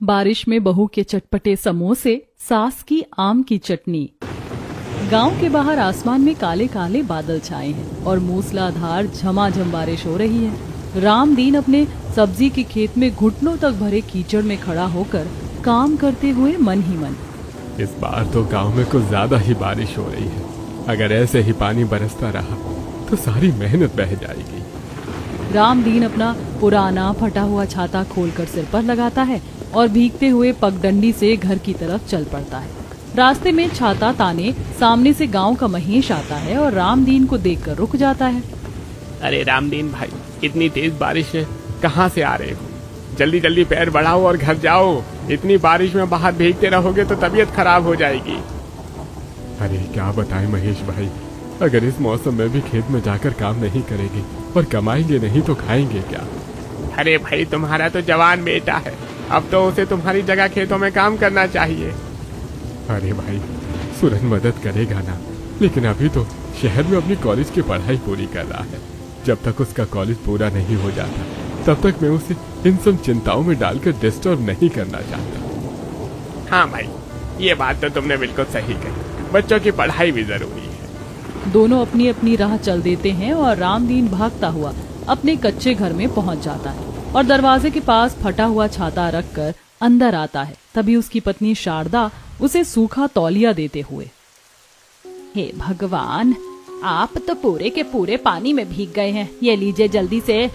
बारिश में बहू के चटपटे समोसे, सास की आम की चटनी। गांव के बाहर आसमान में काले काले बादल छाए हैं और मूसलाधार झमाझम बारिश हो रही है। रामदीन अपने सब्जी के खेत में घुटनों तक भरे कीचड़ में खड़ा होकर काम करते हुए मन ही मन, इस बार तो गांव में कुछ ज्यादा ही बारिश हो रही है। अगर ऐसे ही पानी बरसता रहा तो सारी मेहनत बह जाएगी। रामदीन अपना पुराना फटा हुआ छाता खोलकर सिर पर लगाता है और भीगते हुए पगडंडी से घर की तरफ चल पड़ता है। रास्ते में छाता ताने सामने से गांव का महेश आता है और रामदीन को देखकर रुक जाता है। अरे रामदीन भाई, इतनी तेज बारिश है, कहाँ से आ रहे हो? जल्दी जल्दी पैर बढ़ाओ और घर जाओ। इतनी बारिश में बाहर भीगते रहोगे तो तबीयत खराब हो जाएगी। अरे क्या बताएं महेश भाई, अगर इस मौसम में भी खेत में जाकर काम नहीं करेंगे और कमाएंगे नहीं तो खाएंगे क्या? अरे भाई, तुम्हारा तो जवान बेटा है, अब तो उसे तुम्हारी जगह खेतों में काम करना चाहिए। अरे भाई, सूरज मदद करेगा ना, लेकिन अभी तो शहर में अपनी कॉलेज की पढ़ाई पूरी कर रहा है। जब तक उसका कॉलेज पूरा नहीं हो जाता तब तक मैं उसे इन सब चिंताओं में डालकर डिस्टर्ब नहीं करना चाहता। हाँ भाई, ये बात तो तुमने बिल्कुल सही कही, बच्चों की पढ़ाई भी जरूरी है। दोनों अपनी अपनी राह चल देते हैं और रामदीन भागता हुआ अपने कच्चे घर में पहुंच जाता है और दरवाजे के पास फटा हुआ छाता रखकर अंदर आता है। तभी उसकी पत्नी शारदा उसे सूखा तौलिया देते हुए, हे भगवान, आप तो पूरे के पूरे पानी में भीग गए हैं। ये लीजिए, जल्दी से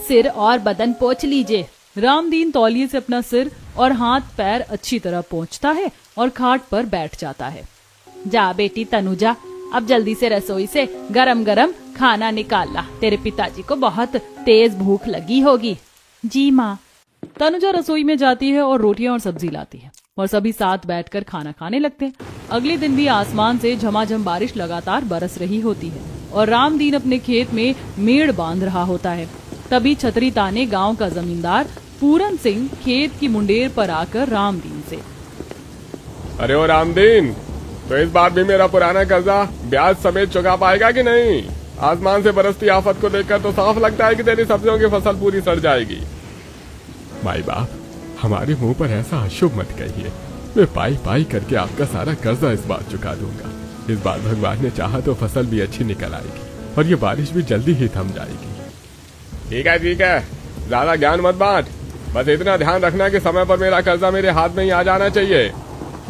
सिर और बदन पोंछ लीजिए। रामदीन तौलिए से अपना सिर और हाथ पैर अच्छी तरह पोंछता है और खाट पर बैठ जाता है। जा बेटी तनुजा, अब जल्दी से रसोई से गरम गरम खाना निकाल ला, तेरे पिताजी को बहुत तेज भूख लगी होगी। जी माँ। तनुजा रसोई में जाती है और रोटियां और सब्जी लाती है और सभी साथ बैठकर खाना खाने लगते हैं। अगले दिन भी आसमान से झमाझम बारिश लगातार बरस रही होती है और रामदीन अपने खेत में मेड़ बांध रहा होता है। तभी छतरी ताने गांव का जमींदार पूरन सिंह खेत की मुंडेर पर आकर रामदीन से, अरे ओ रामदीन, तो इस बार भी मेरा पुराना कर्जा ब्याज समेत चुका पाएगा कि नहीं? आसमान से बरसती आफत को देखकर तो साफ लगता है कि तेरी सब्जियों की फसल पूरी सड़ जाएगी। माई बाप, हमारे मुंह पर ऐसा अशुभ मत कहिए। मैं पाई पाई करके आपका सारा कर्जा इस बार चुका दूंगा। इस बार भगवान ने चाहा तो फसल भी अच्छी निकल आएगी और ये बारिश भी जल्दी ही थम जाएगी। ठीक है, ज्यादा ज्ञान मत बांट, बस इतना ध्यान रखना कि समय पर मेरा कर्जा मेरे हाथ में ही आ जाना चाहिए।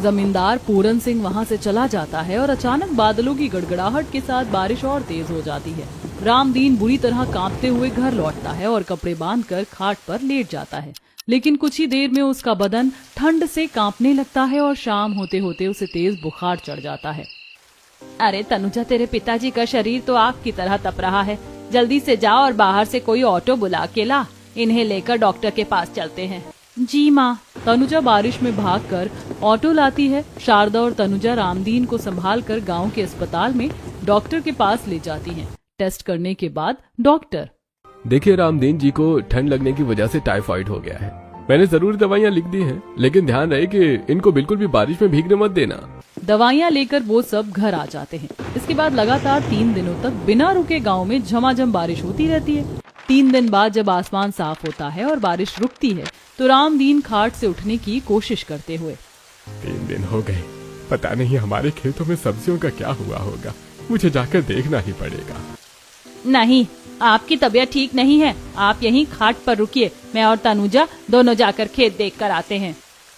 जमींदार पूरन सिंह वहाँ से चला जाता है और अचानक बादलों की गड़गड़ाहट के साथ बारिश और तेज हो जाती है। रामदीन बुरी तरह कांपते हुए घर लौटता है और कपड़े बांधकर खाट पर लेट जाता है, लेकिन कुछ ही देर में उसका बदन ठंड से कांपने लगता है और शाम होते होते उसे तेज बुखार चढ़ जाता है। अरे तनुजा, तेरे पिताजी का शरीर तो आग की तरह तप रहा है, जल्दी से जा और बाहर से कोई ऑटो बुला के ला, इन्हें लेकर डॉक्टर के पास चलते हैं। जी माँ। तनुजा बारिश में भागकर ऑटो लाती है। शारदा और तनुजा रामदीन को संभालकर गांव के अस्पताल में डॉक्टर के पास ले जाती हैं। टेस्ट करने के बाद डॉक्टर, देखिए, रामदीन जी को ठंड लगने की वजह से टाइफाइड हो गया है। मैंने जरूरी दवाइयाँ लिख दी हैं, लेकिन ध्यान रहे कि इनको बिल्कुल भी बारिश में भीगने मत देना। दवाइयाँ लेकर वो सब घर आ जाते हैं। इसके बाद लगातार 3 दिनों तक बिना रुके गांव में झमाझम बारिश होती रहती है। 3 दिन बाद जब आसमान साफ होता है और बारिश रुकती है तो रामदीन खाट से उठने की कोशिश करते हुए, 3 दिन हो गए, पता नहीं हमारे खेतों में सब्जियों का क्या हुआ होगा, मुझे जाकर देखना ही पड़ेगा। नहीं, आपकी तबीयत ठीक नहीं है, आप यहीं खाट पर रुकिए, मैं और तनुजा दोनों जाकर खेत देख कर आते हैं।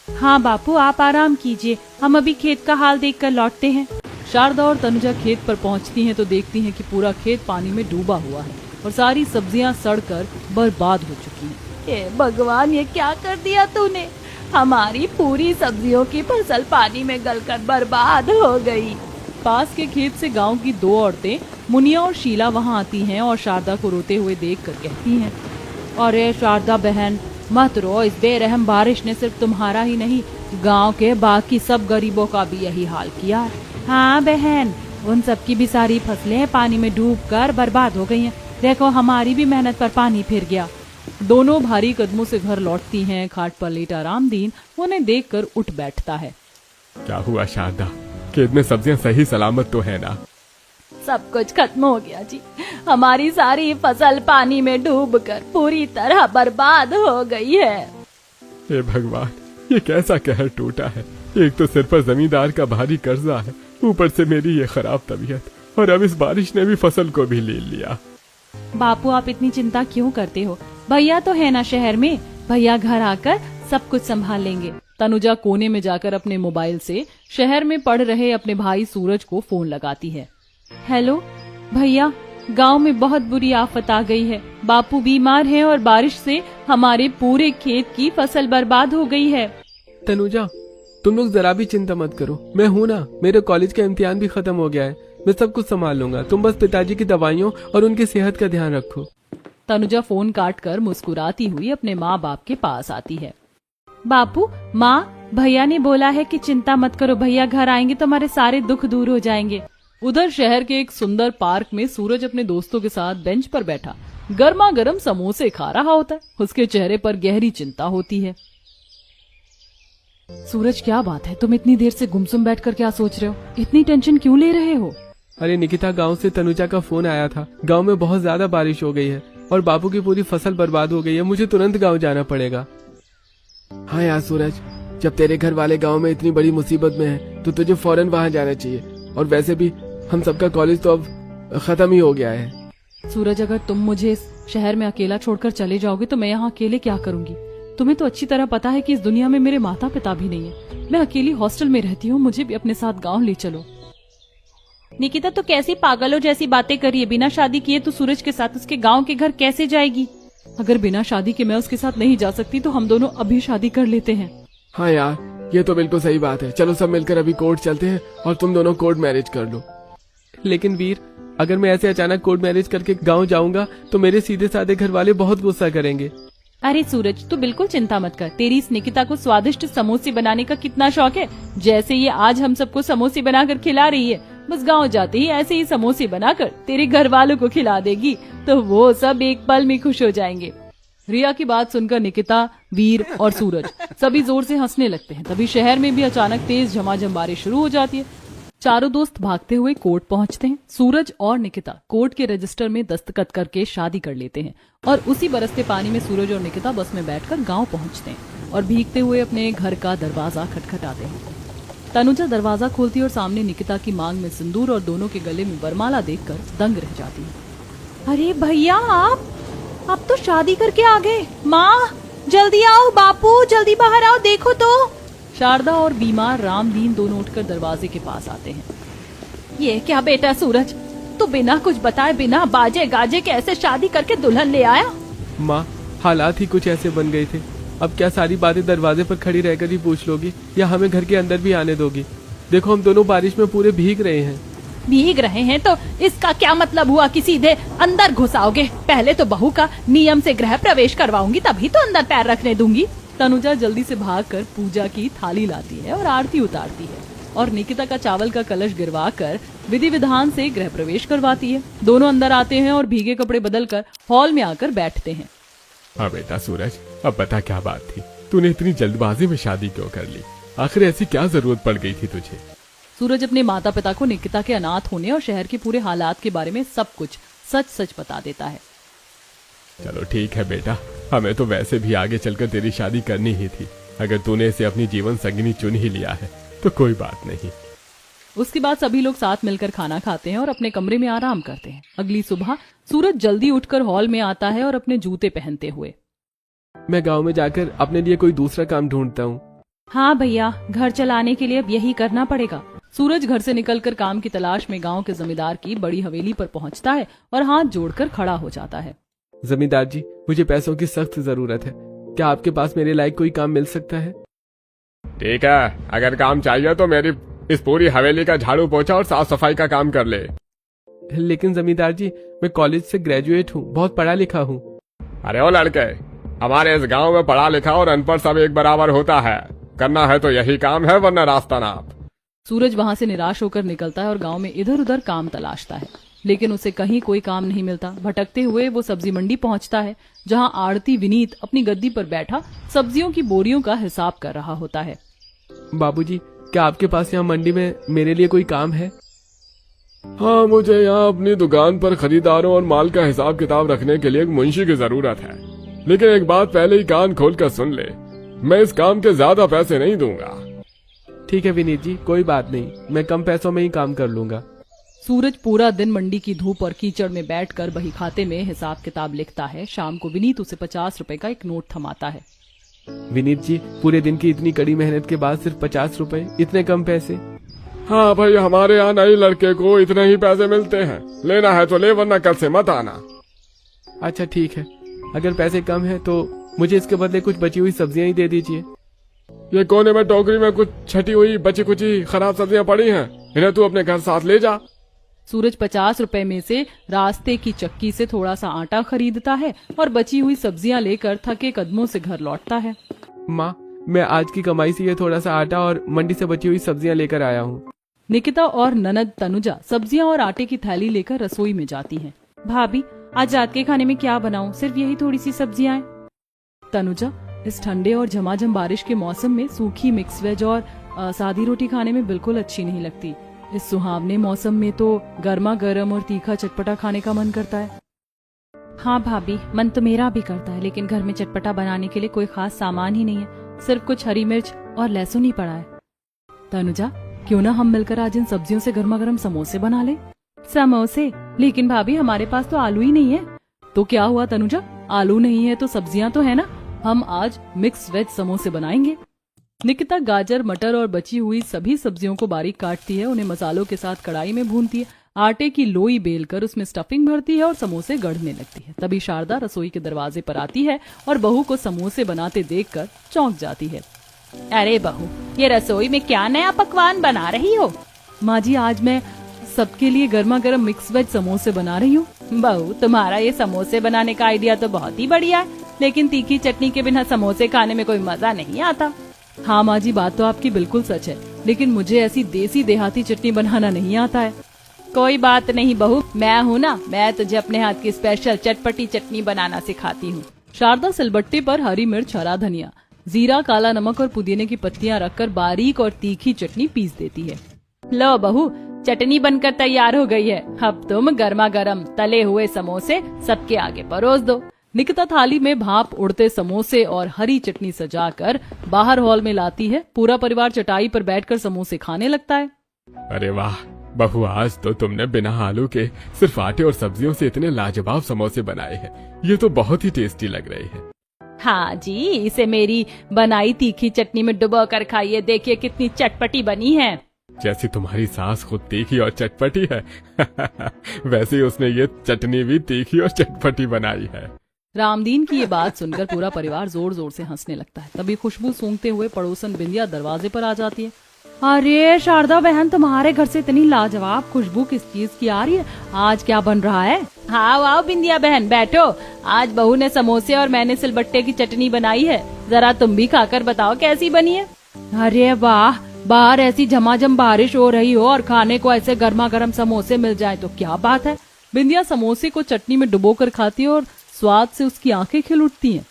हाँ बापू, आप आराम कीजिए, हम अभी खेत का हाल देख कर लौटते हैं। शारदा और तनुजा खेत पर पहुँचती हैं तो देखती हैं कि पूरा खेत पानी में डूबा हुआ है और सारी सब्जियां सड़कर बर्बाद हो चुकी हैं। हे भगवान, ये क्या कर दिया तूने? हमारी पूरी सब्जियों की फसल पानी में गलकर बर्बाद हो गई। पास के खेत से गांव की 2 औरतें मुनिया और शीला वहां आती हैं और शारदा को रोते हुए देखकर कहती हैं, अरे शारदा बहन, मत रो, इस बेरहम बारिश ने सिर्फ तुम्हारा ही नहीं, गांव के बाकी सब गरीबों का भी यही हाल किया है। हाँ बहन, उन सबकी भी सारी फसलें पानी में डूबकर बर्बाद हो गई हैं। देखो, हमारी भी मेहनत पर पानी फिर गया। दोनों भारी कदमों से घर लौटती हैं। खाट पर लेटा रामदीन उन्हें देखकर उठ बैठता है। क्या हुआ शारदा, खेत में सब्जियां सही सलामत तो है ना? सब कुछ खत्म हो गया जी, हमारी सारी फसल पानी में डूबकर पूरी तरह बर्बाद हो गई है। हे भगवान, ये कैसा कहर टूटा है। एक तो सिर पर जमींदार का भारी कर्जा है, ऊपर से मेरी ये खराब तबीयत, और अब इस बारिश ने भी फसल को भी ले लिया। बापू आप इतनी चिंता क्यों करते हो? भैया तो है ना शहर में, भैया घर आकर सब कुछ संभाल लेंगे। तनुजा कोने में जाकर अपने मोबाइल से शहर में पढ़ रहे अपने भाई सूरज को फोन लगाती है। हेलो भैया, गांव में बहुत बुरी आफत आ गई है। बापू बीमार हैं और बारिश से हमारे पूरे खेत की फसल बर्बाद हो गई है। तनुजा, तुम लोग जरा भी चिंता मत करो, मैं हूँ ना। मेरे कॉलेज का इम्तिहान भी खत्म हो गया है, मैं सब कुछ संभाल लूंगा। तुम बस पिताजी की दवाइयों और उनकी सेहत का ध्यान रखो। तनुजा फोन काट कर मुस्कुराती हुई अपने माँ बाप के पास आती है। बापू, माँ, भैया ने बोला है कि चिंता मत करो, भैया घर आएंगे तो हमारे सारे दुख दूर हो जाएंगे। उधर शहर के एक सुंदर पार्क में सूरज अपने दोस्तों के साथ बेंच पर बैठा गर्मा गर्म समोसे खा रहा होता है। उसके चेहरे पर गहरी चिंता होती है। सूरज, क्या बात है, तुम इतनी देर से गुमसुम बैठकर क्या सोच रहे हो? इतनी टेंशन क्यों ले रहे हो? अरे निकिता, गांव से तनुजा का फोन आया था। गांव में बहुत ज्यादा बारिश हो गई है और बापू की पूरी फसल बर्बाद हो गई है। मुझे तुरंत गांव जाना पड़ेगा। हाँ यार सूरज, जब तेरे घर वाले गांव में इतनी बड़ी मुसीबत में है तो तुझे फौरन वहां जाना चाहिए। और वैसे भी हम सबका कॉलेज तो अब खत्म ही हो गया है। सूरज, अगर तुम मुझे इस शहर में अकेला छोड़कर चले जाओगे तो मैं यहाँ अकेले क्या करूंगी? तुम्हें तो अच्छी तरह पता है कि इस दुनिया में मेरे माता पिता भी नहीं है। मैं अकेली हॉस्टल में रहती हूँ, मुझे भी अपने साथ गाँव ले चलो। निकिता, तो कैसी पागलों जैसी बातें करिए? बिना शादी किए तो सूरज के साथ उसके गाँव के घर कैसे जाएगी? अगर बिना शादी के मैं उसके साथ नहीं जा सकती तो हम दोनों अभी शादी कर लेते हैं। हाँ यार, ये तो बिल्कुल सही बात है। चलो सब मिलकर अभी कोर्ट चलते हैं और तुम दोनों कोर्ट मैरिज कर लो। लेकिन वीर, अगर मैं ऐसे अचानक कोर्ट मैरिज करके गांव जाऊंगा तो मेरे सीधे साधे घर वाले बहुत गुस्सा करेंगे। अरे सूरज, तू बिल्कुल चिंता मत कर। तेरी इस निकिता को स्वादिष्ट समोसे बनाने का कितना शौक है। जैसे ये आज हम सबको समोसे बनाकर खिला रही है, बस गांव जाते ही ऐसे ही समोसे बनाकर तेरे घर वालों को खिला देगी तो वो सब एक पल में खुश हो जाएंगे। रिया की बात सुनकर निकिता, वीर और सूरज सभी जोर से हंसने लगते हैं। तभी शहर में भी अचानक तेज झमाझम बारिश शुरू हो जाती है। चारों दोस्त भागते हुए कोर्ट पहुंचते हैं। सूरज और निकिता कोर्ट के रजिस्टर में दस्तखत करके शादी कर लेते हैं और उसी बरसते पानी में सूरज और निकिता बस में बैठकर गांव पहुंचते हैं और भीगते हुए अपने घर का दरवाजा खटखटाते हैं। तनुजा दरवाजा खोलती और सामने निकिता की मांग में सिंदूर और दोनों के गले में वरमाला देखकर दंग रह जाती है। अरे भैया, आप तो शादी करके आ गए। माँ, जल्दी आओ, बापू जल्दी बाहर आओ, देखो तो। शारदा और बीमार रामदीन दोनों उठकर दरवाजे के पास आते हैं। ये क्या बेटा सूरज, तू बिना कुछ बताए बिना बाजे गाजे के ऐसे शादी करके दुल्हन ले आया? माँ, हालात ही कुछ ऐसे बन गए थे। अब क्या सारी बातें दरवाजे पर खड़ी रहकर ही पूछ लोगी या हमें घर के अंदर भी आने दोगी? देखो, हम दोनों बारिश में पूरे भीग रहे हैं। भीग रहे हैं तो इसका क्या मतलब हुआ कि सीधे अंदर घुसाओगे? पहले तो बहू का नियम से गृह प्रवेश करवाऊंगी, तभी तो अंदर पैर रखने दूंगी। तनुजा जल्दी से भागकर पूजा की थाली लाती है और आरती उतारती है और निकिता का चावल का कलश गिरवाकर विधि विधान से गृह प्रवेश करवाती है। दोनों अंदर आते हैं और भीगे कपड़े बदलकर हॉल में आकर बैठते हैं। हाँ बेटा सूरज, अब बता क्या बात थी? तूने इतनी जल्दबाजी में शादी क्यों कर ली? आखिर ऐसी क्या जरूरत पड़ गई थी तुझे? सूरज अपने माता पिता को निकिता के अनाथ होने और शहर के पूरे हालात के बारे में सब कुछ सच सच बता देता है। चलो ठीक है बेटा, हमें तो वैसे भी आगे चलकर तेरी शादी करनी ही थी। अगर तूने इसे अपनी जीवन संगिनी चुन ही लिया है तो कोई बात नहीं। उसके बाद सभी लोग साथ मिलकर खाना खाते हैं और अपने कमरे में आराम करते हैं। अगली सुबह सूरज जल्दी उठकर हॉल में आता है और अपने जूते पहनते हुए, मैं गांव में जाकर अपने लिए कोई दूसरा काम ढूंढता हूँ। हाँ भैया, घर चलाने के लिए अब यही करना पड़ेगा। सूरज घर से निकलकर काम की तलाश में गांव के जमींदार की बड़ी हवेली पर पहुंचता है और हाथ जोड़कर खड़ा हो जाता है। जमींदार जी, मुझे पैसों की सख्त जरूरत है। क्या आपके पास मेरे लायक कोई काम मिल सकता है? ठीक है, अगर काम चाहिए तो मेरी इस पूरी हवेली का झाड़ू पोछा और साफ सफाई का काम कर ले। लेकिन जमींदार जी, मैं कॉलेज से ग्रेजुएट हूँ, बहुत पढ़ा लिखा हूँ। अरे ओ लड़के, हमारे इस गांव में पढ़ा लिखा और अनपढ़ सब एक बराबर होता है। करना है तो यही काम है, वरना रास्ता नाप। सूरज वहाँ से निराश होकर निकलता है और गांव में इधर उधर काम तलाशता है, लेकिन उसे कहीं कोई काम नहीं मिलता। भटकते हुए वो सब्जी मंडी पहुंचता है, जहां आड़ती विनीत अपनी गद्दी पर बैठा सब्जियों की बोरियों का हिसाब कर रहा होता है। बाबूजी, क्या आपके पास यहाँ मंडी में मेरे लिए कोई काम है? हाँ, मुझे यहाँ अपनी दुकान पर खरीदारों और माल का हिसाब किताब रखने के लिए एक मुंशी की जरूरत है। लेकिन एक बात पहले ही कान खोल कर सुन ले, मैं इस काम के ज्यादा पैसे नहीं दूंगा। ठीक है विनीत जी, कोई बात नहीं, मैं कम पैसों में ही काम कर लूंगा। सूरज पूरा दिन मंडी की धूप और कीचड़ में बैठकर बही खाते में हिसाब किताब लिखता है। शाम को विनीत उसे 50 रुपए का एक नोट थमाता है। विनीत जी, पूरे दिन की इतनी कड़ी मेहनत के बाद सिर्फ 50 रुपए, इतने कम पैसे? हाँ भाई, हमारे यहाँ नए लड़के को इतने ही पैसे मिलते हैं। लेना है तो ले, वरना कल से मत आना। अच्छा ठीक है, अगर पैसे कम है तो मुझे इसके बदले कुछ बची हुई सब्जियां ही दे दीजिए। ये कोने में टोकरी में कुछ छटी हुई बची कुची खराब सब्जियां पड़ी हैं, इन्हें तू अपने घर साथ ले जा। सूरज 50 रुपए में से रास्ते की चक्की से थोड़ा सा आटा खरीदता है और बची हुई सब्जियां लेकर थके कदमों से घर लौटता है। माँ, मैं आज की कमाई से ये थोड़ा सा आटा और मंडी से बची हुई सब्जियां लेकर आया हूँ। निकिता और ननद तनुजा सब्जियां और आटे की थैली लेकर रसोई में जाती हैं। भाभी, आज रात के खाने में क्या बनाऊं? सिर्फ यही थोड़ी सी सब्जियां हैं। तनुजा, इस ठंडे और झमाझम बारिश के मौसम में सूखी मिक्स वेज और सादी रोटी खाने में बिल्कुल अच्छी नहीं लगती। इस सुहावने मौसम में तो गर्मा गर्म और तीखा चटपटा खाने का मन करता है। हाँ भाभी, मन तो मेरा भी करता है, लेकिन घर में चटपटा बनाने के लिए कोई खास सामान ही नहीं है। सिर्फ कुछ हरी मिर्च और लहसुन ही पड़ा है। तनुजा, क्यों ना हम मिलकर आज इन सब्जियों से गर्मा गर्म समोसे बना ले। समोसे? लेकिन भाभी, हमारे पास तो आलू ही नहीं है। तो क्या हुआ तनुजा, आलू नहीं है तो सब्जियां तो है ना। हम आज मिक्स वेज समोसे बनाएंगे। निकिता गाजर, मटर और बची हुई सभी सब्जियों को बारीक काटती है, उन्हें मसालों के साथ कढ़ाई में भूनती है, आटे की लोई बेलकर उसमें स्टफिंग भरती है और समोसे गढ़ने लगती है। तभी शारदा रसोई के दरवाजे पर आती है और बहू को समोसे बनाते देखकर चौंक जाती है। अरे बहू, ये रसोई में क्या नया पकवान बना रही हो? माँ जी, आज मैं सबके लिए गर्मा गर्म मिक्स वेज समोसे बना रही हूँ। बहू, तुम्हारा ये समोसे बनाने का आइडिया तो बहुत ही बढ़िया है, लेकिन तीखी चटनी के बिना समोसे खाने में कोई मजा नहीं आता। हाँ माँ जी, बात तो आपकी बिल्कुल सच है, लेकिन मुझे ऐसी देसी देहाती चटनी बनाना नहीं आता है। कोई बात नहीं बहू, मैं हूँ ना, मैं तुझे अपने हाथ की स्पेशल चटपटी चटनी बनाना सिखाती हूँ। शारदा सिलबट्टे पर हरी मिर्च, हरा धनिया, जीरा, काला नमक और पुदीने की पत्तियां रखकर बारीक और तीखी चटनी पीस देती है। लो बहू, चटनी बनकर तैयार हो गई है। अब तुम गर्मा गर्म तले हुए समोसे सबके आगे परोस दो। निकिता थाली में भाप उड़ते समोसे और हरी चटनी सजाकर बाहर हॉल में लाती है। पूरा परिवार चटाई पर बैठकर समोसे खाने लगता है। अरे वाह बहू, आज तो तुमने बिना आलू के सिर्फ आटे और सब्जियों से इतने लाजवाब समोसे बनाए हैं। ये तो बहुत ही टेस्टी लग रहे हैं। हाँ जी, इसे मेरी बनाई तीखी चटनी में डुबो कर खाइए, देखिए कितनी चटपटी बनी है। जैसी तुम्हारी सास खुद तीखी और चटपटी है वैसे ही उसने ये चटनी भी तीखी और चटपटी बनाई है। रामदीन की ये बात सुनकर पूरा परिवार जोर जोर से हंसने लगता है। तभी खुशबू सूंघते हुए पड़ोसन बिंदिया दरवाजे पर आ जाती है। अरे शारदा बहन, तुम्हारे घर से इतनी लाजवाब खुशबू किस चीज की आ रही है? आज क्या बन रहा है? हाँ वाह बिंदिया बहन, बैठो। आज बहू ने समोसे और मैंने सिलबट्टे की चटनी बनाई है, जरा तुम भी खाकर बताओ कैसी बनी है। अरे वाह, बाहर ऐसी झमाझम बारिश हो रही हो और खाने को ऐसे गर्मा गर्म समोसे मिल जाए तो क्या बात है। बिंदिया समोसे को चटनी में डुबोकर खाती है और स्वाद से उसकी आंखें खिल उठती हैं।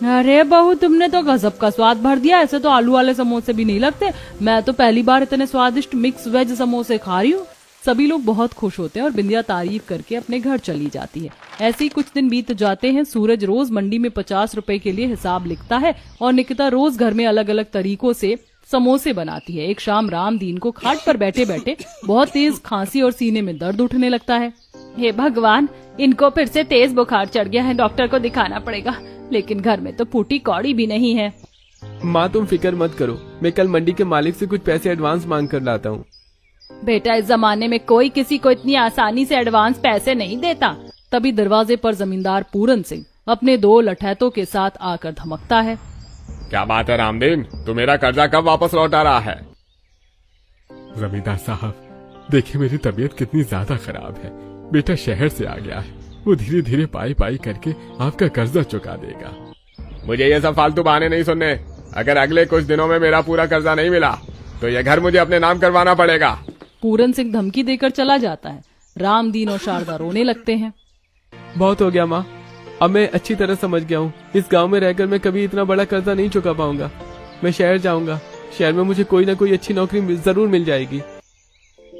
अरे बहू, तुमने तो गजब का स्वाद भर दिया, ऐसे तो आलू वाले समोसे भी नहीं लगते। मैं तो पहली बार इतने स्वादिष्ट मिक्स वेज समोसे खा रही हूँ। सभी लोग बहुत खुश होते हैं और बिंदिया तारीफ करके अपने घर चली जाती है। ऐसे ही कुछ दिन बीत जाते हैं। सूरज रोज मंडी में 50 रुपए के लिए हिसाब लिखता है और निकिता रोज घर में अलग अलग तरीकों से समोसे बनाती है। एक शाम रामदीन को खाट पर बैठे बैठे बहुत तेज खांसी और सीने में दर्द उठने लगता है। हे भगवान, इनको फिर से तेज बुखार चढ़ गया है, डॉक्टर को दिखाना पड़ेगा। लेकिन घर में तो फूटी कौड़ी भी नहीं है। माँ तुम फिक्र मत करो, मैं कल मंडी के मालिक से कुछ पैसे एडवांस मांग कर लाता हूँ। बेटा, इस जमाने में कोई किसी को इतनी आसानी से एडवांस पैसे नहीं देता। तभी दरवाजे पर जमींदार पूरन सिंह अपने 2 लठैतों के साथ आकर धमकता है। क्या बात है रामदीन, तू मेरा कर्जा कब वापस लौटा रहा है? जमींदार साहब, देखिए मेरी तबीयत कितनी ज्यादा खराब है। बेटा शहर से आ गया है, वो धीरे धीरे पाई पाई करके आपका कर्जा चुका देगा। मुझे ये सब फालतू बहाने नहीं सुनने। अगर अगले कुछ दिनों में मेरा पूरा कर्जा नहीं मिला तो यह घर मुझे अपने नाम करवाना पड़ेगा। पूरन सिंह धमकी देकर चला जाता है। रामदीन और शारदा रोने लगते हैं। बहुत हो गया माँ, अब मैं अच्छी तरह समझ गया हूँ। इस गांव में रहकर मैं कभी इतना बड़ा कर्जा नहीं चुका पाऊंगा। मैं शहर जाऊंगा, शहर में मुझे कोई ना कोई अच्छी नौकरी जरूर मिल जाएगी।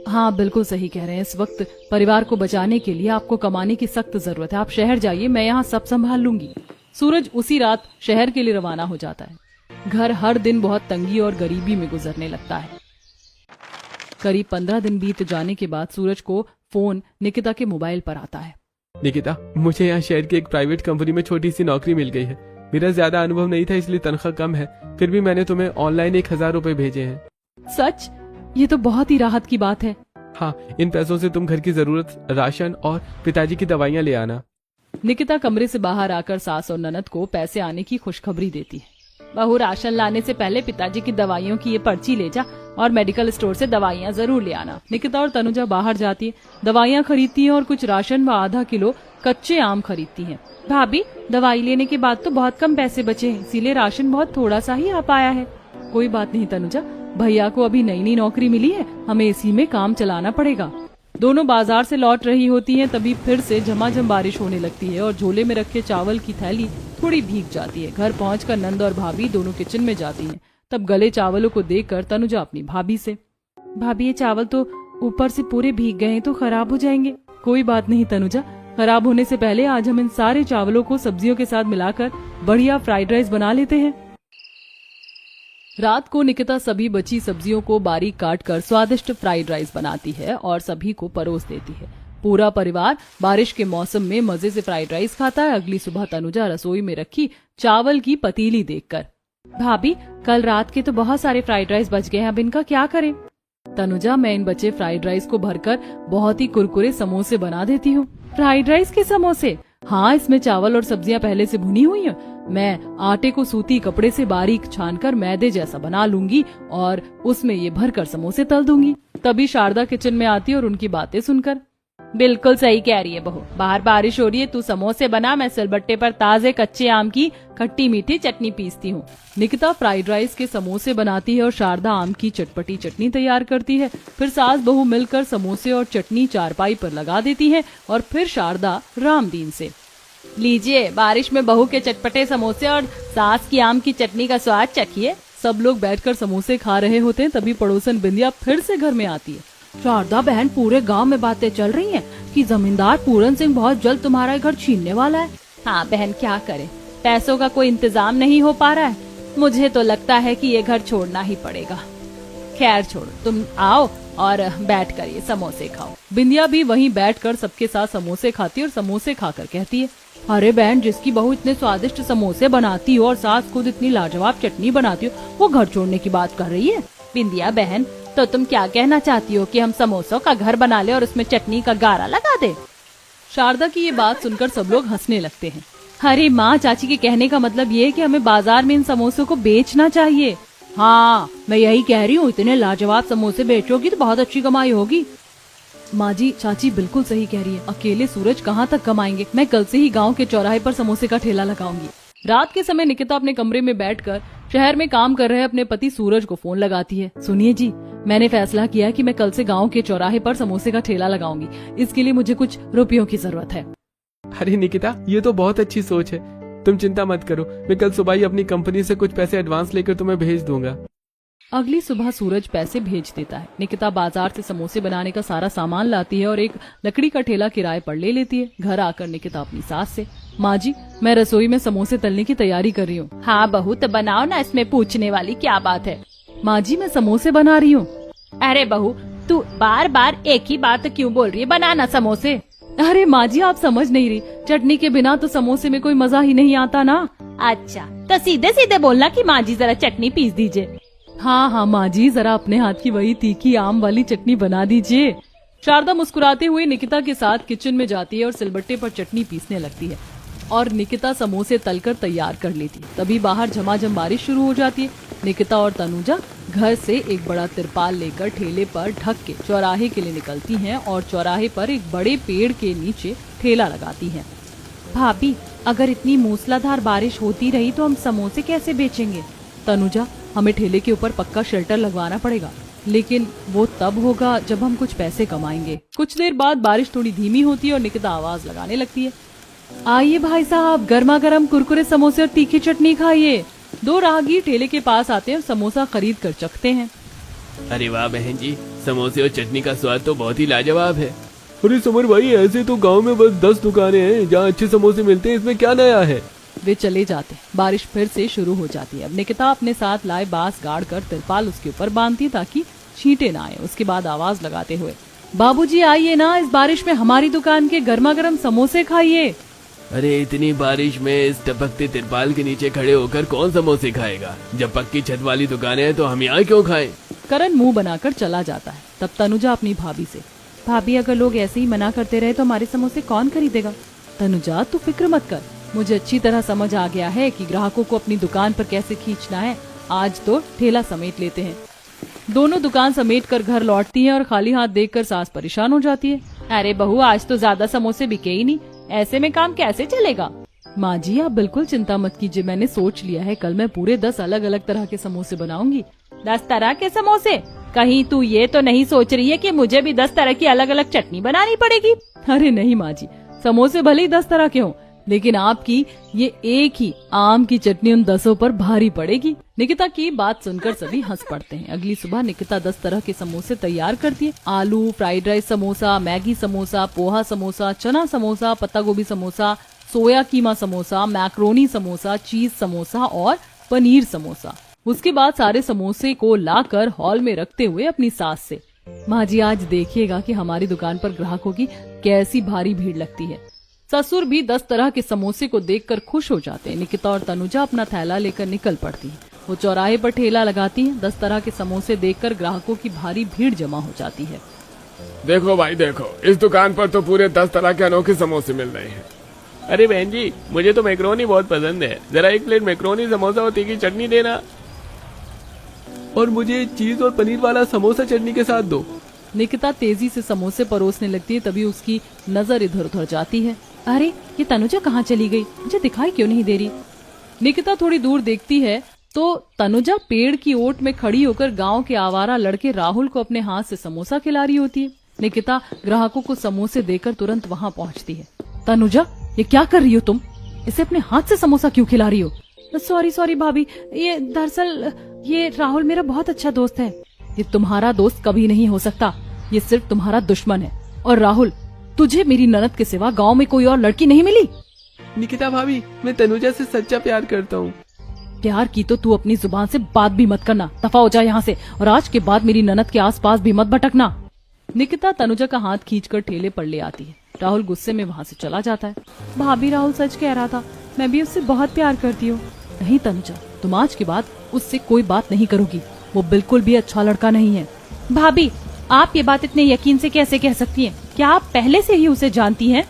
हाँ बिल्कुल सही कह रहे हैं। इस वक्त परिवार को बचाने के लिए आपको कमाने की सख्त जरूरत है। आप शहर जाइए, मैं यहाँ सब संभाल लूंगी। सूरज उसी रात शहर के लिए रवाना हो जाता है। घर हर दिन बहुत तंगी और गरीबी में गुजरने लगता है। करीब 15 दिन बीत जाने के बाद सूरज को फोन निकिता के मोबाइल पर आता है। निकिता, मुझे यहाँ शहर की एक प्राइवेट कंपनी में छोटी सी नौकरी मिल गई है। मेरा ज्यादा अनुभव नहीं था, इसलिए तनख्वाह कम है, फिर भी मैंने तुम्हें ऑनलाइन 1000 रुपए भेजे हैं। सच? ये तो बहुत ही राहत की बात है। हाँ, इन पैसों से तुम घर की जरूरत, राशन और पिताजी की दवाइयाँ ले आना। निकिता कमरे से बाहर आकर सास और ननद को पैसे आने की खुशखबरी देती है। बहू, राशन लाने से पहले पिताजी की दवाइयों की ये पर्ची ले जा और मेडिकल स्टोर से दवाइयाँ जरूर ले आना। निकिता और तनुजा बाहर जाती है, दवाइयाँ खरीदती हैं और कुछ राशन व आधा किलो कच्चे आम खरीदती हैं। भाभी, दवाई लेने के बाद तो बहुत कम पैसे बचे हैं, इसीलिए राशन बहुत थोड़ा सा ही आ पाया है। कोई बात नहीं तनुजा, भैया को अभी नई नई नौकरी मिली है, हमें इसी में काम चलाना पड़ेगा। दोनों बाजार से लौट रही होती हैं, तभी फिर से झमाझम बारिश होने लगती है और झोले में रखे चावल की थैली थोड़ी भीग जाती है। घर पहुंचकर नंद और भाभी दोनों किचन में जाती हैं। तब गले चावलों को देखकर तनुजा अपनी भाभी से, भाभी ये चावल तो ऊपर से पूरे भीग गए हैं, तो खराब हो जाएंगे। कोई बात नहीं तनुजा, खराब होने से पहले आज हम इन सारे चावलों को सब्जियों के साथ मिलाकर बढ़िया फ्राइड राइस बना लेते हैं। रात को निकिता सभी बची सब्जियों को बारीक काट कर स्वादिष्ट फ्राइड राइस बनाती है और सभी को परोस देती है। पूरा परिवार बारिश के मौसम में मजे से फ्राइड राइस खाता है। अगली सुबह तनुजा रसोई में रखी चावल की पतीली देखकर, भाभी कल रात के तो बहुत सारे फ्राइड राइस बच गए हैं, अब इनका क्या करें? तनुजा, मैं इन बचे फ्राइड राइस को भरकर बहुत ही कुरकुरे समोसे बना देती हूँ। फ्राइड राइस के समोसे? हाँ, इसमें चावल और सब्जियां पहले से भुनी हुई हैं। मैं आटे को सूती कपड़े से बारीक छानकर मैदे जैसा बना लूंगी और उसमें ये भरकर समोसे तल दूंगी। तभी शारदा किचन में आती है और उनकी बातें सुनकर, बिल्कुल सही कह रही है बहू, बाहर बारिश हो रही है, तू समोसे बना, मैं सिलबट्टे पर ताजे कच्चे आम की खट्टी मीठी चटनी पीसती हूँ। निकिता फ्राइड राइस के समोसे बनाती है और शारदा आम की चटपटी चटनी तैयार करती है। फिर सास बहू मिलकर समोसे और चटनी चारपाई पर लगा देती है और फिर शारदा रामदीन से, लीजिए बारिश में बहू के चटपटे समोसे और सास की आम की चटनी का स्वाद चखिए। सब लोग बैठकर समोसे खा रहे होते हैं, तभी पड़ोसन बिंदिया फिर से घर में आती है। शारदा बहन, पूरे गांव में बातें चल रही हैं कि जमींदार पूरन सिंह बहुत जल्द तुम्हारा घर छीनने वाला है। हाँ बहन, क्या करें, पैसों का कोई इंतजाम नहीं हो पा रहा है। मुझे तो लगता है कि ये घर छोड़ना ही पड़ेगा। खैर छोड़ो, तुम आओ और बैठ कर ये समोसे खाओ। बिंदिया भी वहीं बैठकर सबके साथ समोसे खाती और समोसे खाकर कहती है, अरे बहन, जिसकी बहू इतने स्वादिष्ट समोसे बनाती हो और सास खुद इतनी लाजवाब चटनी बनाती हो, वो घर छोड़ने की बात कर रही है। बिंदिया बहन, तो तुम क्या कहना चाहती हो कि हम समोसों का घर बना ले और उसमें चटनी का गारा लगा दे? शारदा की ये बात सुनकर सब लोग हंसने लगते हैं। अरे माँ, चाची के कहने का मतलब ये है कि हमें बाजार में इन समोसों को बेचना चाहिए। हाँ, मैं यही कह रही हूँ, इतने लाजवाब समोसे बेचोगी तो बहुत अच्छी कमाई होगी। माँ जी, चाची बिल्कुल सही कह रही है, अकेले सूरज कहाँ तक कमाएंगे। मैं कल से ही गांव के चौराहे पर समोसे का ठेला लगाऊंगी। रात के समय निकिता अपने कमरे में बैठकर शहर में काम कर रहे अपने पति सूरज को फोन लगाती है। सुनिए जी, मैंने फैसला किया कि मैं कल से गांव के चौराहे पर समोसे का ठेला लगाऊंगी। इसके लिए मुझे कुछ रुपयों की जरूरत है। अरे निकिता, ये तो बहुत अच्छी सोच है, तुम चिंता मत करो, मैं कल सुबह ही अपनी कंपनी से कुछ पैसे एडवांस लेकर तुम्हें भेज दूंगा। अगली सुबह सूरज पैसे भेज देता है। निकिता बाजार से समोसे बनाने का सारा सामान लाती है और एक लकड़ी का ठेला किराए पर ले लेती है। घर आकर निकिता अपनी सास से, माँ जी, मैं रसोई में समोसे तलने की तैयारी कर रही हूँ। हाँ बहू, तो बनाओ ना, इसमें पूछने वाली क्या बात है। माँ जी, मैं समोसे बना रही हूँ। अरे बहू, तू बार बार एक ही बात क्यों बोल रही है, बनाना समोसे। अरे माँ जी, आप समझ नहीं रही, चटनी के बिना तो समोसे में कोई मजा ही नहीं आता ना। अच्छा, तो सीधे सीधे बोलना कि माँ जी जरा चटनी पीस दीजिए। हाँ हाँ माँ जी, जरा अपने हाथ की वही तीखी आम वाली चटनी बना दीजिए। शारदा मुस्कुराते हुए निकिता के साथ किचन में जाती है और सिलबट्टे पर चटनी पीसने लगती है और निकिता समोसे तलकर तैयार कर लेती है। तभी बाहर झमाझम बारिश शुरू हो जाती है। निकिता और तनुजा घर से एक बड़ा तिरपाल लेकर ठेले पर ढक के चौराहे के लिए निकलती हैं और चौराहे पर एक बड़े पेड़ के नीचे ठेला लगाती हैं। भाभी, अगर इतनी मूसलाधार बारिश होती रही तो हम समोसे कैसे बेचेंगे? तनुजा, हमें ठेले के ऊपर पक्का शेल्टर लगवाना पड़ेगा, लेकिन वो तब होगा जब हम कुछ पैसे कमाएंगे। कुछ देर बाद बारिश थोड़ी धीमी होती है और निकिता आवाज लगाने लगती है, आइए भाई साहब, गर्मा गर्म कुरकुरे समोसे और तीखी चटनी खाइए। दो राहगीर ठेले के पास आते हैं और समोसा खरीद कर चखते हैं। अरे वाह बहन जी, समोसे और चटनी का स्वाद तो बहुत ही लाजवाब है। अरे समर भाई, ऐसे तो गांव में बस 10 दुकानें हैं जहाँ अच्छे समोसे मिलते हैं, इसमें क्या नया है? वे चले जाते। बारिश फिर से शुरू हो जाती है। अब निकिता अपने साथ लाए बांस गाड़ कर तिरपाल उसके ऊपर बांधती ताकि छींटे ना आए। उसके बाद आवाज लगाते हुए, बाबूजी आइए ना, इस बारिश में हमारी दुकान के गर्मा गर्म समोसे खाइए। अरे इतनी बारिश में इस टपकते तिरपाल के नीचे खड़े होकर कौन समोसे खाएगा? जब पक्की छत वाली दुकान है तो हम यहाँ क्यों खाएं? करण मुंह बनाकर चला जाता है। तब तनुजा अपनी भाभी से, भाभी अगर लोग ऐसे ही मना करते रहे तो हमारे समोसे कौन खरीदेगा? तनुजा तू फिक्र मत कर, मुझे अच्छी तरह समझ आ गया है कि ग्राहकों को अपनी दुकान पर कैसे खींचना है। आज तो ठेला समेट लेते हैं। दोनों दुकान समेट कर घर लौटती हैं और खाली हाथ देखकर सास परेशान हो जाती है। अरे बहू, आज तो ज्यादा समोसे बिके ही नहीं, ऐसे में काम कैसे चलेगा? माँ जी आप बिल्कुल चिंता मत कीजिए, मैंने सोच लिया है कल मैं पूरे 10 अलग अलग तरह के समोसे बनाऊंगी। 10 तरह के समोसे? कहीं तू ये तो नहीं सोच रही है कि मुझे भी 10 तरह की अलग अलग चटनी बनानी पड़ेगी? अरे नहीं माँ जी, समोसे भले ही 10 तरह के हों, लेकिन आपकी ये एक ही आम की चटनी उन 10 पर भारी पड़ेगी। निकिता की बात सुनकर सभी हंस पड़ते हैं। अगली सुबह निकिता 10 तरह के समोसे तैयार करती है। आलू fried rice samosa, Maggi samosa, poha samosa, चना समोसा, पत्ता गोभी समोसा, सोया कीमा समोसा, मैक्रोनी समोसा, चीज समोसा और पनीर समोसा। उसके बाद सारे समोसे को लाकर हॉल में रखते हुए अपनी सास से, माँ जी आज देखिएगा कि हमारी दुकान पर ग्राहकों की कैसी भारी भीड़ लगती है। ससुर भी 10 तरह के समोसे को देखकर खुश हो जाते हैं। निकिता और तनुजा अपना थैला लेकर निकल पड़ती है। वो चौराहे पर ठेला लगाती है। 10 तरह के समोसे देखकर ग्राहकों की भारी भीड़ जमा हो जाती है। देखो भाई देखो, इस दुकान पर तो पूरे 10 तरह के अनोखे समोसे मिल रहे हैं। अरे बहन जी, मुझे तो मैक्रोनी बहुत पसंद है, जरा 1 प्लेट मैक्रोनी समोसा और तीखी चटनी देना। और मुझे चीज और पनीर वाला समोसा चटनी के साथ दो। निकिता तेजी से समोसे परोसने लगती है। तभी उसकी नजर इधर उधर जाती है। अरे ये तनुजा कहाँ चली गई? मुझे दिखाई क्यों नहीं दे रही? निकिता थोड़ी दूर देखती है तो तनुजा पेड़ की ओट में खड़ी होकर गांव के आवारा लड़के राहुल को अपने हाथ से समोसा खिला रही होती है। निकिता ग्राहकों को समोसे देकर तुरंत वहां पहुंचती है। तनुजा ये क्या कर रही हो तुम? इसे अपने हाथ से समोसा क्यों खिला रही हो? सॉरी भाभी, ये दरअसल ये राहुल मेरा बहुत अच्छा दोस्त है। ये तुम्हारा दोस्त कभी नहीं हो सकता, ये सिर्फ तुम्हारा दुश्मन है। और राहुल, तुझे मेरी ननद के सिवा गांव में कोई और लड़की नहीं मिली? निकिता भाभी, मैं तनुजा से सच्चा प्यार करता हूँ। प्यार की तो तू अपनी जुबान से बात भी मत करना। दफा हो जा यहाँ से, और आज के बाद मेरी ननद के आसपास भी मत भटकना। निकिता तनुजा का हाथ खींचकर ठेले पर ले आती है। राहुल गुस्से में वहाँ से चला जाता है। भाभी राहुल सच कह रहा था, मैं भी उससे बहुत प्यार करती हूँ। नहीं तनुजा, तुम आज के बाद उससे कोई बात नहीं करोगी, वो बिल्कुल भी अच्छा लड़का नहीं है। भाभी आप ये बात इतने यकीन से कैसे कह सकती हैं? क्या आप पहले से ही उसे जानती हैं?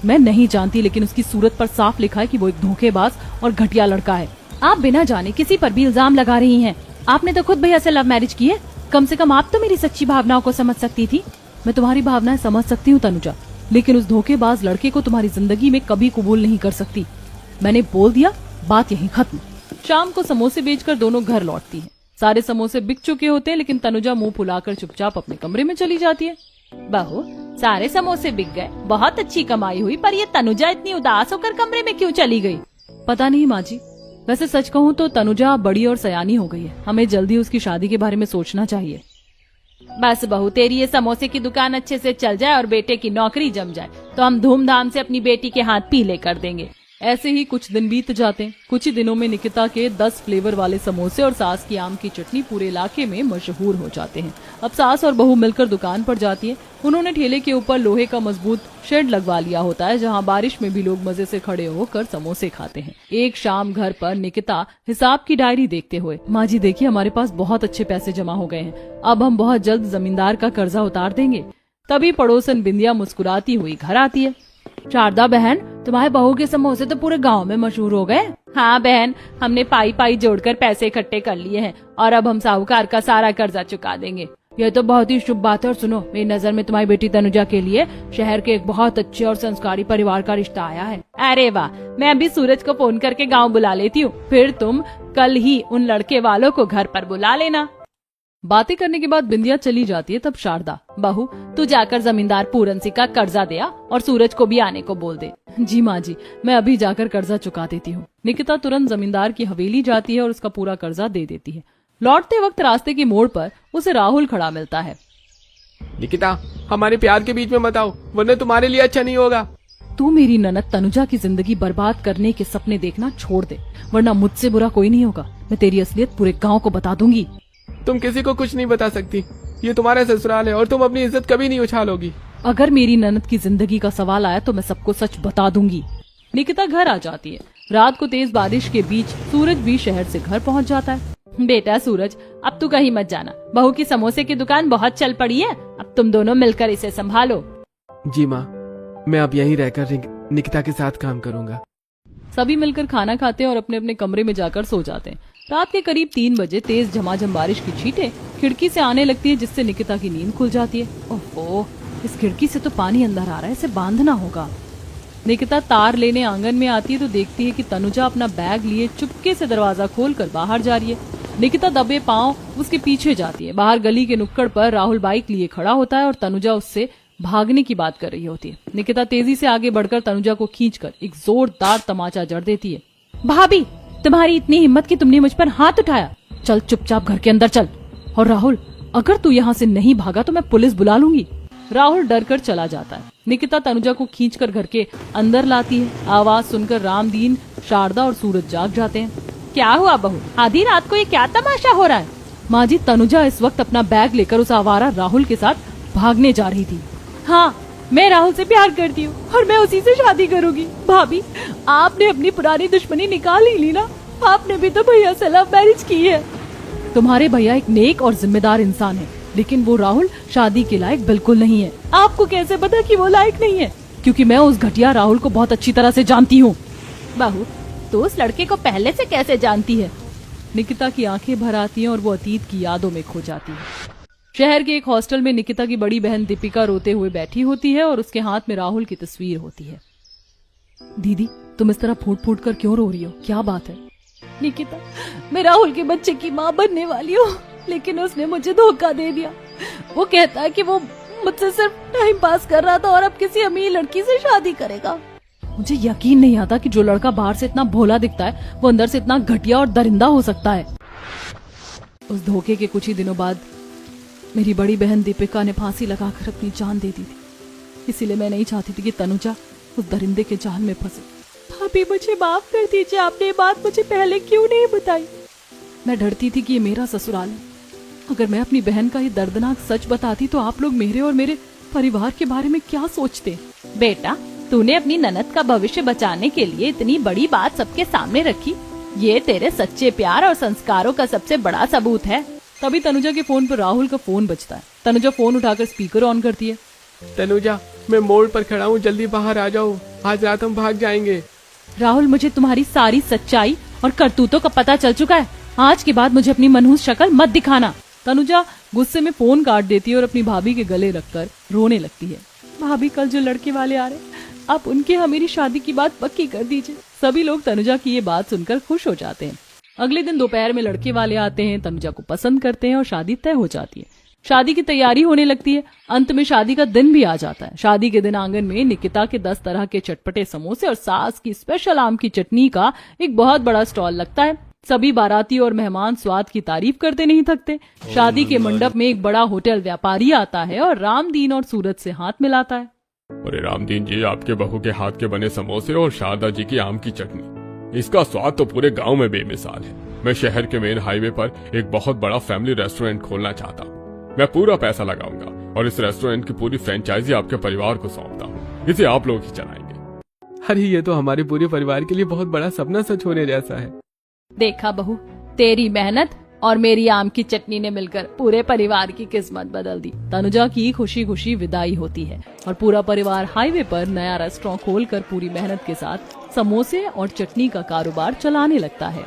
मैं नहीं जानती, लेकिन उसकी सूरत पर साफ लिखा है कि वो एक धोखेबाज और घटिया लड़का है। आप बिना जाने किसी पर भी इल्जाम लगा रही हैं। आपने तो खुद भैया से लव मैरिज की है, कम से कम आप तो मेरी सच्ची भावनाओं को समझ सकती थी। मैं तुम्हारी भावनाएं समझ सकती हूँ तनुजा, लेकिन उस धोखेबाज लड़के को तुम्हारी जिंदगी में कभी कबूल नहीं कर सकती। मैंने बोल दिया, बात यहीं खत्म। शाम को समोसे बेचकर दोनों घर लौटती हैं। सारे समोसे बिक चुके होते हैं, लेकिन तनुजा मुंह फुलाकर चुपचाप अपने कमरे में चली जाती है। बहू सारे समोसे बिक गए, बहुत अच्छी कमाई हुई, पर ये तनुजा इतनी उदास होकर कमरे में क्यों चली गई? पता नहीं माँ जी, वैसे सच कहूँ तो तनुजा बड़ी और सयानी हो गई है। हमें जल्दी उसकी शादी के बारे में सोचना चाहिए। बस बहू, तेरी ये समोसे की दुकान अच्छे से चल जाए और बेटे की नौकरी जम जाए तो हम धूमधाम से अपनी बेटी के हाथ पीले कर देंगे। ऐसे ही कुछ दिन बीत जाते हैं। कुछ ही दिनों में निकिता के 10 फ्लेवर वाले समोसे और सास की आम की चटनी पूरे इलाके में मशहूर हो जाते हैं। अब सास और बहू मिलकर दुकान पर जाती है। उन्होंने ठेले के ऊपर लोहे का मजबूत शेड लगवा लिया होता है, जहां बारिश में भी लोग मजे से खड़े होकर समोसे खाते हैं। एक शाम घर पर निकिता हिसाब की डायरी देखते हुए, माँ जी देखिए हमारे पास बहुत अच्छे पैसे जमा हो गए हैं, अब हम बहुत जल्द जमींदार का कर्जा उतार देंगे। तभी पड़ोसन बिंदिया मुस्कुराती हुई घर आती है। शारदा बहन, तुम्हारे बहू के समोसे तो पूरे गांव में मशहूर हो गए। हाँ बहन, हमने पाई पाई जोड़कर पैसे इकट्ठे कर लिए हैं और अब हम साहूकार का सारा कर्जा चुका देंगे। यह तो बहुत ही शुभ बात है। और सुनो, मेरी नजर में तुम्हारी बेटी तनुजा के लिए शहर के एक बहुत अच्छे और संस्कारी परिवार का रिश्ता आया है। अरे वाह, मैं अभी सूरज को फोन करके गाँव बुला लेती हूँ, फिर तुम कल ही उन लड़के वालों को घर पर बुला लेना। बातें करने के बाद बिंदिया चली जाती है। तब शारदा, बहू तू जाकर जमींदार पूरन सिंह का कर्जा दे आ और सूरज को भी आने को बोल दे। जी माँ जी, मैं अभी जाकर कर्जा चुका देती हूँ। निकिता तुरंत जमींदार की हवेली जाती है और उसका पूरा कर्जा दे देती है। लौटते वक्त रास्ते के मोड़ पर उसे राहुल खड़ा मिलता है। निकिता, हमारे प्यार के बीच में मत आओ, वरना तुम्हारे लिए अच्छा नहीं होगा। तू मेरी ननद तनुजा की जिंदगी बर्बाद करने के सपने देखना छोड़ दे, वरना मुझसे बुरा कोई नहीं होगा। मैं तेरी असलियत पूरे गांव को बता दूंगी। तुम किसी को कुछ नहीं बता सकती, ये तुम्हारा ससुराल है और तुम अपनी इज्जत कभी नहीं उछालोगी। अगर मेरी ननद की जिंदगी का सवाल आया तो मैं सबको सच बता दूंगी। निकिता घर आ जाती है। रात को तेज बारिश के बीच सूरज भी शहर से घर पहुंच जाता है। बेटा सूरज, अब तू कहीं मत जाना, बहू की समोसे की दुकान बहुत चल पड़ी है, अब तुम दोनों मिलकर इसे संभालो। जी माँ, मैं अब यहीं रहकर निकिता के साथ काम करूंगा। सभी मिलकर खाना खाते हैं और अपने अपने कमरे में जाकर सो जाते हैं। रात के करीब 3 बजे तेज झमाझम बारिश की छींटें खिड़की से आने लगती है, जिससे निकिता की नींद खुल जाती है। ओहो, इस खिड़की से तो पानी अंदर आ रहा है, इसे बांधना होगा। निकिता तार लेने आंगन में आती है तो देखती है कि तनुजा अपना बैग लिए चुपके से दरवाजा खोलकर बाहर जा रही है। निकिता दबे पांव उसके पीछे जाती है। बाहर गली के नुक्कड़ पर राहुल बाइक लिए खड़ा होता है और तनुजा उससे भागने की बात कर रही होती है। निकिता तेजी से आगे बढ़कर तनुजा को खींचकर एक जोरदार तमाचा जड़ देती है। भाभी, तुम्हारी इतनी हिम्मत कि तुमने मुझ पर हाथ उठाया। चल चुपचाप घर के अंदर चल। और राहुल, अगर तू यहाँ से नहीं भागा तो मैं पुलिस बुला लूंगी। राहुल डर कर चला जाता है। निकिता तनुजा को खींचकर घर के अंदर लाती है। आवाज सुनकर रामदीन, शारदा और सूरज जाग जाते हैं। क्या हुआ बहू, आधी रात को ये क्या तमाशा हो रहा है? माँ जी, तनुजा इस वक्त अपना बैग लेकर उस आवारा राहुल के साथ भागने जा रही थी। हाँ, मैं राहुल से प्यार करती हूँ और मैं उसी से शादी करूंगी। भाभी, आपने अपनी पुरानी दुश्मनी निकाल ही ली ना, आपने भी तो भैया से लव मैरिज की है। तुम्हारे भैया एक नेक और जिम्मेदार इंसान है, लेकिन वो राहुल शादी के लायक बिल्कुल नहीं है। आपको कैसे पता कि वो लायक नहीं है? क्योंकि मैं उस घटिया राहुल को बहुत अच्छी तरह से जानती हूँ। बहू, तो उस लड़के को पहले से कैसे जानती है? निकिता की आंखें भर आती हैं और वो अतीत की यादों में खो जाती है। शहर के एक हॉस्टल में निकिता की बड़ी बहन दीपिका रोते हुए बैठी होती है और उसके हाथ में राहुल की तस्वीर होती है। दीदी, तुम इस तरह फूट फूट कर क्यों रो रही हो? क्या बात है? निकिता, मैं राहुल के बच्चे की माँ बनने वाली हूँ, लेकिन उसने मुझे धोखा दे दिया। वो कहता है कि वो मुझसे सिर्फ टाइम पास कर रहा था और अब किसी अमीर लड़की से शादी करेगा। मुझे यकीन नहीं आता कि जो लड़का बाहर से इतना भोला दिखता है वो अंदर से इतना घटिया और दरिंदा हो सकता है। उस धोखे के कुछ ही दिनों बाद मेरी बड़ी बहन दीपिका ने फांसी लगाकर अपनी जान दे दी थी। इसीलिए मैं नहीं चाहती थी कि तनुजा उस दरिंदे के जाल में फंसे। भाभी, मुझे माफ कर दीजिए, आपने ये बात मुझे पहले क्यों नहीं बताई? मैं डरती थी कि ये मेरा ससुराल है। अगर मैं अपनी बहन का ये दर्दनाक सच बताती तो आप लोग मेरे और मेरे परिवार के बारे में क्या सोचते? बेटा, तूने अपनी ननद का भविष्य बचाने के लिए इतनी बड़ी बात सबके सामने रखी, ये तेरे सच्चे प्यार और संस्कारों का सबसे बड़ा सबूत है। तभी तनुजा के फोन पर राहुल का फोन बजता है। तनुजा फोन उठाकर स्पीकर ऑन करती है। तनुजा, मैं मोड़ पर खड़ा हूँ, जल्दी बाहर आ जाओ, आज रात हम भाग जाएंगे। राहुल, मुझे तुम्हारी सारी सच्चाई और करतूतों का पता चल चुका है। आज के बाद मुझे अपनी मनहूस शक्ल मत दिखाना। तनुजा गुस्से में फोन काट देती है और अपनी भाभी के गले लगकर रोने लगती है। भाभी, कल जो लड़के वाले आ रहे, आप उनके यहाँ मेरी शादी की बात पक्की कर दीजिए। सभी लोग तनुजा की ये बात सुनकर खुश हो जाते हैं। अगले दिन दोपहर में लड़के वाले आते हैं, तनुजा को पसंद करते हैं और शादी तय हो जाती है। शादी की तैयारी होने लगती है। अंत में शादी का दिन भी आ जाता है। शादी के दिन आंगन में निकिता के 10 तरह के चटपटे समोसे और सास की स्पेशल आम की चटनी का एक बहुत बड़ा स्टॉल लगता है। सभी बाराती और मेहमान स्वाद की तारीफ करते नहीं थकते। शादी के मंडप में एक बड़ा होटल व्यापारी आता है और रामदीन और सूरज से हाथ मिलाता है। अरे रामदीन जी, आपके बहू के हाथ के बने समोसे और शारदा जी की आम की चटनी, इसका स्वाद तो पूरे गांव में बेमिसाल है। मैं शहर के मेन हाईवे पर एक बहुत बड़ा फैमिली रेस्टोरेंट खोलना चाहता हूँ। मैं पूरा पैसा लगाऊंगा और इस रेस्टोरेंट की पूरी फ्रेंचाइजी आपके परिवार को सौंपता हूँ। इसे आप लोग ही चलाएंगे। अरे, ये तो हमारे पूरे परिवार के लिए बहुत बड़ा सपना सच होने जैसा है। देखा बहू, तेरी मेहनत और मेरी आम की चटनी ने मिलकर पूरे परिवार की किस्मत बदल दी। तनुजा की खुशी खुशी विदाई होती है और पूरा परिवार हाईवे पर नया रेस्टोरेंट खोलकर पूरी मेहनत के साथ समोसे और चटनी का कारोबार चलाने लगता है।